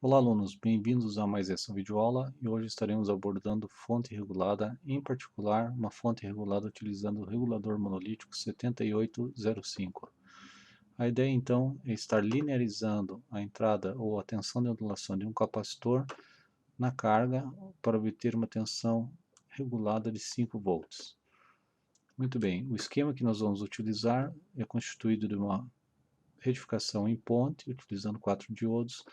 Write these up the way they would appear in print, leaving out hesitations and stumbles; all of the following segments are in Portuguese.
Olá, alunos, bem-vindos a mais essa videoaula e hoje estaremos abordando fonte regulada, em particular, uma fonte regulada utilizando o regulador monolítico 7805. A ideia, então, é estar linearizando a entrada ou a tensão de ondulação de um capacitor na carga para obter uma tensão regulada de 5 volts. Muito bem, o esquema que nós vamos utilizar é constituído de uma retificação em ponte, utilizando 4 diodos,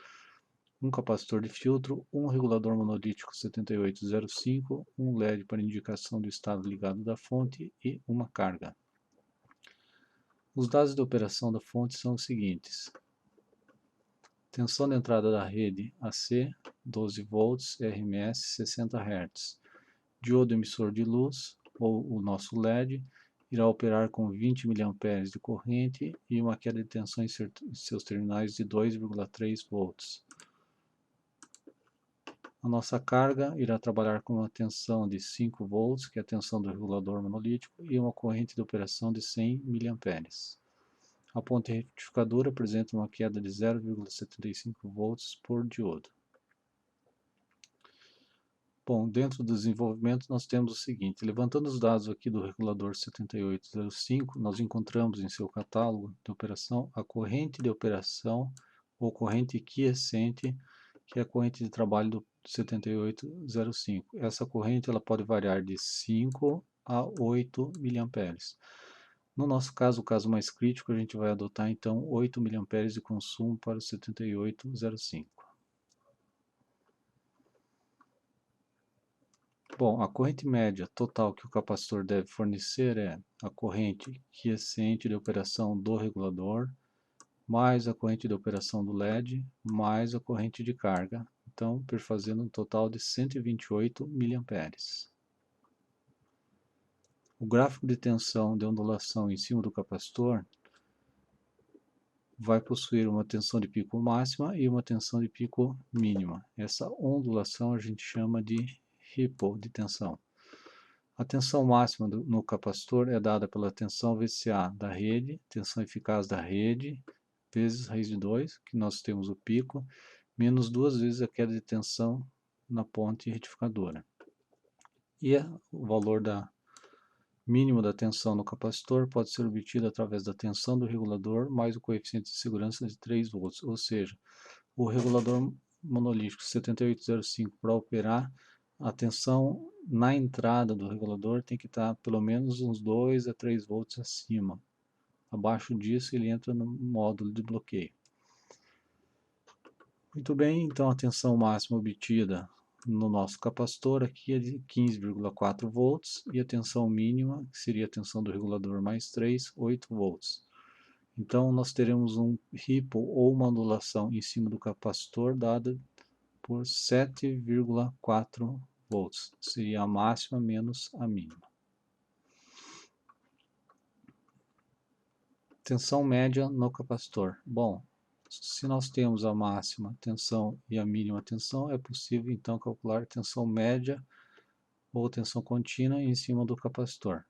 um capacitor de filtro, um regulador monolítico 7805, um LED para indicação do estado ligado da fonte e uma carga. Os dados de operação da fonte são os seguintes: tensão de entrada da rede AC, 12 volts, RMS 60 Hz. Diodo emissor de luz, ou o nosso LED, irá operar com 20 mA de corrente e uma queda de tensão em seus terminais de 2,3 volts. A nossa carga irá trabalhar com uma tensão de 5 volts, que é a tensão do regulador monolítico, e uma corrente de operação de 100 mA. A ponte retificadora apresenta uma queda de 0,75 volts por diodo. Bom, dentro do desenvolvimento nós temos o seguinte: levantando os dados aqui do regulador 7805, nós encontramos em seu catálogo de operação a corrente de operação ou corrente quiescente, que é a corrente de trabalho do 7805. Essa corrente ela pode variar de 5 a 8 mA. No nosso caso, o caso mais crítico, a gente vai adotar então 8 mA de consumo para o 7805. Bom, a corrente média total que o capacitor deve fornecer é a corrente quiescente de operação do regulador, mais a corrente de operação do LED, mais a corrente de carga, então perfazendo um total de 128 mA. O gráfico de tensão de ondulação em cima do capacitor vai possuir uma tensão de pico máxima e uma tensão de pico mínima. Essa ondulação a gente chama de ripple de tensão. A tensão máxima no capacitor é dada pela tensão VCA da rede, tensão eficaz da rede, vezes raiz de 2, que nós temos o pico, menos 2 vezes a queda de tensão na ponte retificadora. E o valor mínimo da tensão no capacitor pode ser obtido através da tensão do regulador mais o coeficiente de segurança de 3 volts, ou seja, o regulador monolítico 7805 para operar, a tensão na entrada do regulador tem que estar pelo menos uns 2 a 3 volts acima. Abaixo disso ele entra no módulo de bloqueio. Muito bem, então a tensão máxima obtida no nosso capacitor aqui é de 15,4 volts e a tensão mínima, que seria a tensão do regulador mais 3, 8 volts. Então nós teremos um ripple ou uma ondulação em cima do capacitor dada por 7,4 volts. Seria a máxima menos a mínima. Tensão média no capacitor. Bom, se nós temos a máxima tensão e a mínima tensão, é possível então calcular a tensão média ou tensão contínua em cima do capacitor. A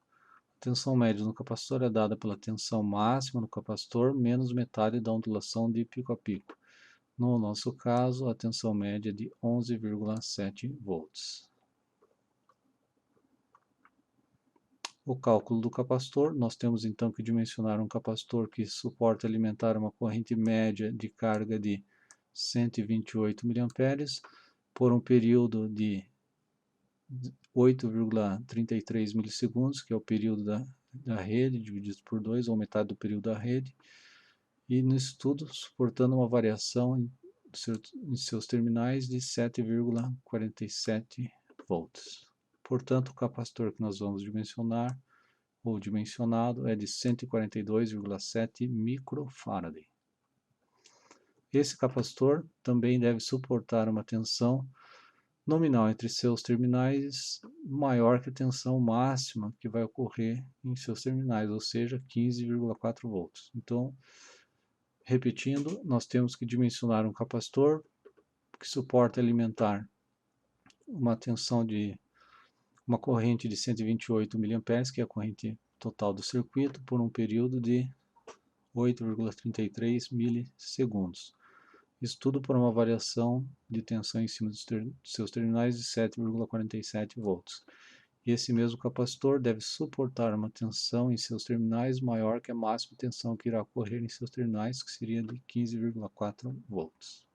tensão média no capacitor é dada pela tensão máxima no capacitor menos metade da ondulação de pico a pico. No nosso caso, a tensão média é de 11,7 volts. O cálculo do capacitor, nós temos então que dimensionar um capacitor que suporta alimentar uma corrente média de carga de 128 mA por um período de 8,33 milissegundos, que é o período da rede, dividido por 2, ou metade do período da rede, e nisso tudo suportando uma variação em seus terminais de 7,47 volts. Portanto, o capacitor que nós vamos dimensionar, ou dimensionado, é de 142,7 microfarad. Esse capacitor também deve suportar uma tensão nominal entre seus terminais maior que a tensão máxima que vai ocorrer em seus terminais, ou seja, 15,4 volts. Então, repetindo, nós temos que dimensionar um capacitor que suporta alimentar uma tensão de uma corrente de 128 mA, que é a corrente total do circuito, por um período de 8,33 milissegundos. Isso tudo por uma variação de tensão em cima dos seus terminais de 7,47 volts. E esse mesmo capacitor deve suportar uma tensão em seus terminais maior que a máxima tensão que irá ocorrer em seus terminais, que seria de 15,4 volts.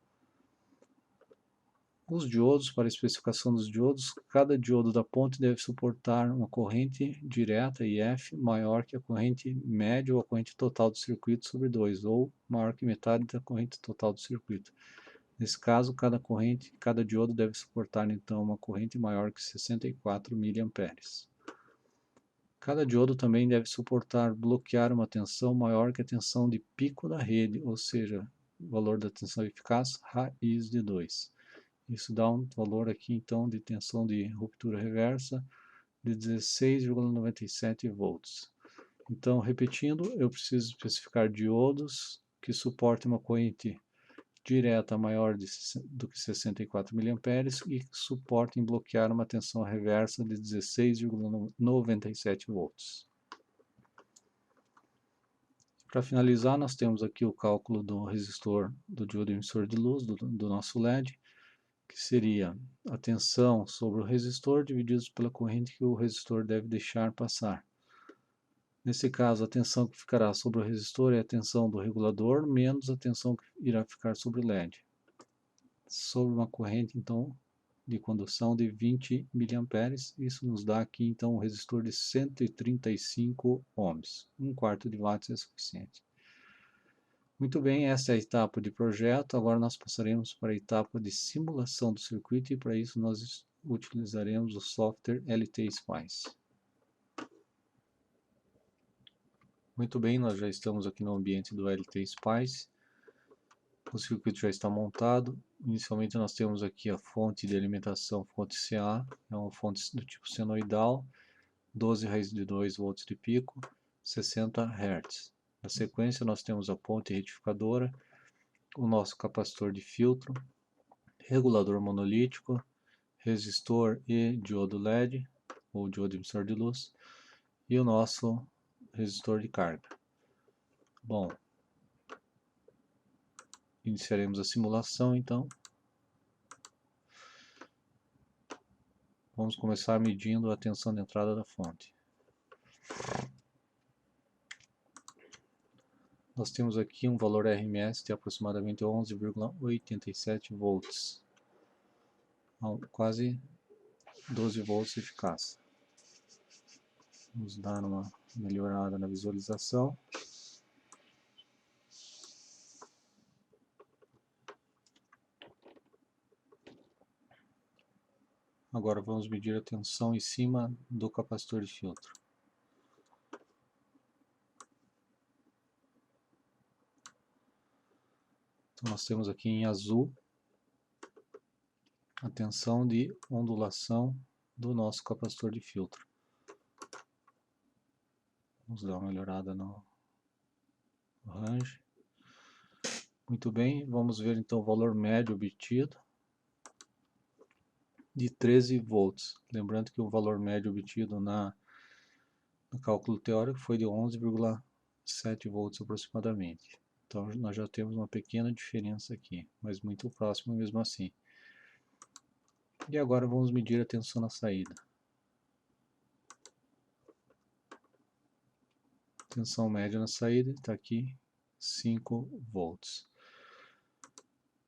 Os diodos, para a especificação dos diodos, cada diodo da ponte deve suportar uma corrente direta IF maior que a corrente média ou a corrente total do circuito sobre 2, ou maior que metade da corrente total do circuito. Nesse caso, cada diodo deve suportar então uma corrente maior que 64 mA. Cada diodo também deve bloquear uma tensão maior que a tensão de pico da rede, ou seja, o valor da tensão eficaz raiz de 2. Isso dá um valor aqui, então, de tensão de ruptura reversa de 16,97 volts. Então, repetindo, eu preciso especificar diodos que suportem uma corrente direta maior do que 64 mA e que suportem bloquear uma tensão reversa de 16,97 volts. Para finalizar, nós temos aqui o cálculo do resistor do diodo emissor de luz do nosso LED, que seria a tensão sobre o resistor divididos pela corrente que o resistor deve deixar passar. Nesse caso, a tensão que ficará sobre o resistor é a tensão do regulador menos a tensão que irá ficar sobre o LED. Sobre uma corrente, então, de condução de 20 mA, isso nos dá aqui, então, um resistor de 135 ohms. 1/4 de watts é suficiente. Muito bem, essa é a etapa de projeto. Agora nós passaremos para a etapa de simulação do circuito e para isso nós utilizaremos o software LT-Spice. Muito bem, nós já estamos aqui no ambiente do LT-Spice. O circuito já está montado. Inicialmente nós temos aqui a fonte de alimentação, fonte CA, é uma fonte do tipo senoidal, 12 raiz de 2 volts de pico, 60 Hz. Na sequência nós temos a ponte retificadora, o nosso capacitor de filtro, regulador monolítico, resistor e diodo LED, ou diodo emissor de luz, e o nosso resistor de carga. Bom, iniciaremos a simulação então. Vamos começar medindo a tensão de entrada da fonte. Nós temos aqui um valor RMS de aproximadamente 11,87 volts, quase 12 volts eficaz. Vamos dar uma melhorada na visualização. Agora vamos medir a tensão em cima do capacitor de filtro. Então nós temos aqui em azul a tensão de ondulação do nosso capacitor de filtro. Vamos dar uma melhorada no range. Muito bem, vamos ver então o valor médio obtido de 13 volts. Lembrando que o valor médio obtido no cálculo teórico foi de 11,7 volts aproximadamente. Então nós já temos uma pequena diferença aqui, mas muito próximo mesmo assim. E agora vamos medir a tensão na saída. Tensão média na saída está aqui, 5 volts.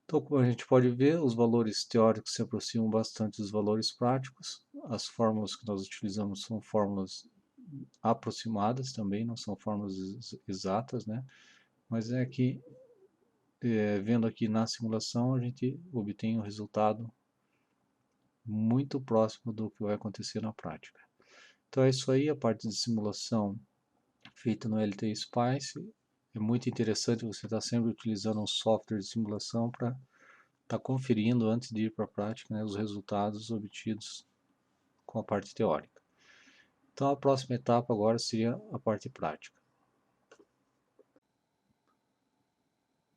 Então, como a gente pode ver, os valores teóricos se aproximam bastante dos valores práticos. As fórmulas que nós utilizamos são fórmulas aproximadas também, não são fórmulas exatas, né? Mas é que, vendo aqui na simulação, a gente obtém um resultado muito próximo do que vai acontecer na prática. Então é isso aí, a parte de simulação feita no LT-Spice. É muito interessante você estar sempre utilizando um software de simulação para estar conferindo antes de ir para a prática, né, os resultados obtidos com a parte teórica. Então a próxima etapa agora seria a parte prática.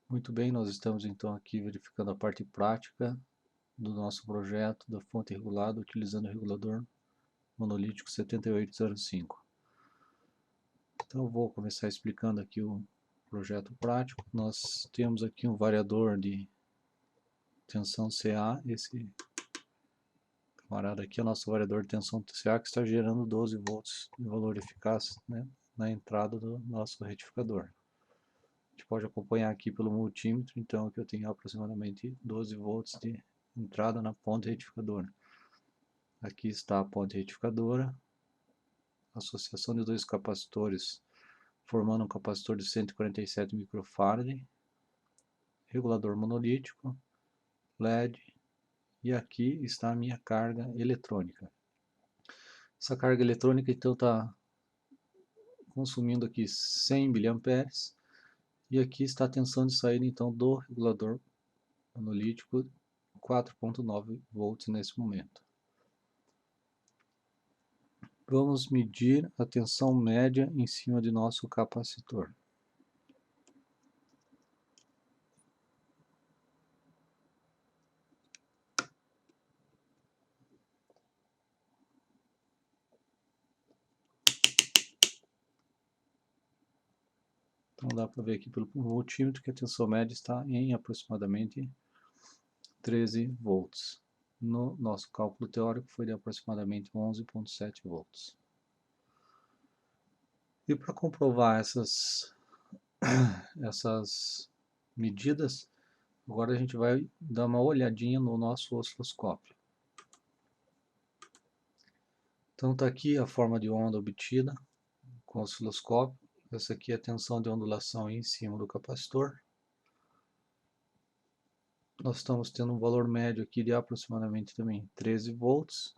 Muito bem, nós estamos então aqui verificando a parte prática do nosso projeto da fonte regulada utilizando o regulador monolítico 7805. Então eu vou começar explicando aqui o projeto prático. Nós temos aqui um variador de tensão CA, esse camarada aqui é o nosso variador de tensão CA que está gerando 12 volts de valor eficaz, né, na entrada do nosso retificador. A gente pode acompanhar aqui pelo multímetro, então aqui eu tenho aproximadamente 12 volts de entrada na ponte retificadora. Aqui está a ponte retificadora, associação de dois capacitores formando um capacitor de 147 microfarad, regulador monolítico, LED, e aqui está a minha carga eletrônica. Essa carga eletrônica então está consumindo aqui 100 mA, e aqui está a tensão de saída então do regulador monolítico, 4.9 volts nesse momento. Vamos medir a tensão média em cima de nosso capacitor. Então dá para ver aqui pelo multímetro que a tensão média está em aproximadamente 13 volts. No nosso cálculo teórico foi de aproximadamente 11.7 volts. E para comprovar essas medidas, agora a gente vai dar uma olhadinha no nosso osciloscópio. Então está aqui a forma de onda obtida com o osciloscópio. Essa aqui é a tensão de ondulação em cima do capacitor. Nós estamos tendo um valor médio aqui de aproximadamente também 13 volts,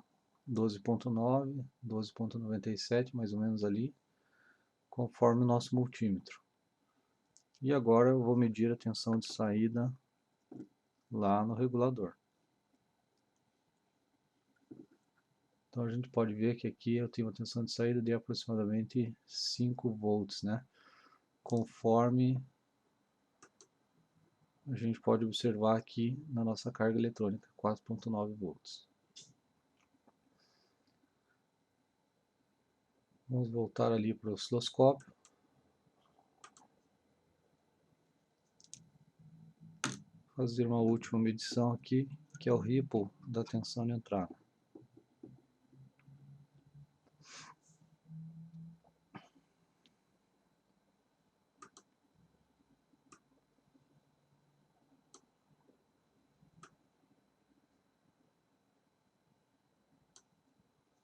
12.9, 12.97, mais ou menos ali, conforme o nosso multímetro. E agora eu vou medir a tensão de saída lá no regulador. Então a gente pode ver que aqui eu tenho uma tensão de saída de aproximadamente 5 volts, né? Conforme a gente pode observar aqui na nossa carga eletrônica, 4.9 volts. Vamos voltar ali para o osciloscópio. Fazer uma última medição aqui, que é o ripple da tensão de entrada.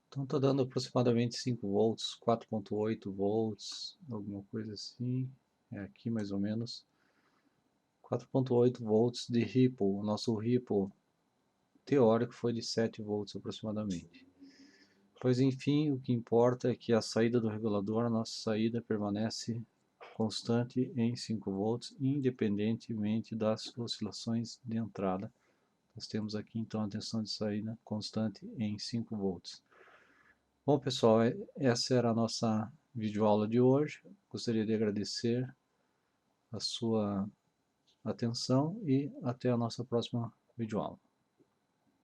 Então está dando aproximadamente 5 volts, 4.8 volts, alguma coisa assim. É aqui mais ou menos. 4.8 volts de ripple. O nosso ripple teórico foi de 7 volts aproximadamente. Pois enfim, o que importa é que a saída do regulador, a nossa saída permanece constante em 5 volts, independentemente das oscilações de entrada. Nós temos aqui então a tensão de saída constante em 5 volts. Bom pessoal, essa era a nossa videoaula de hoje. Gostaria de agradecer a sua atenção e até a nossa próxima videoaula.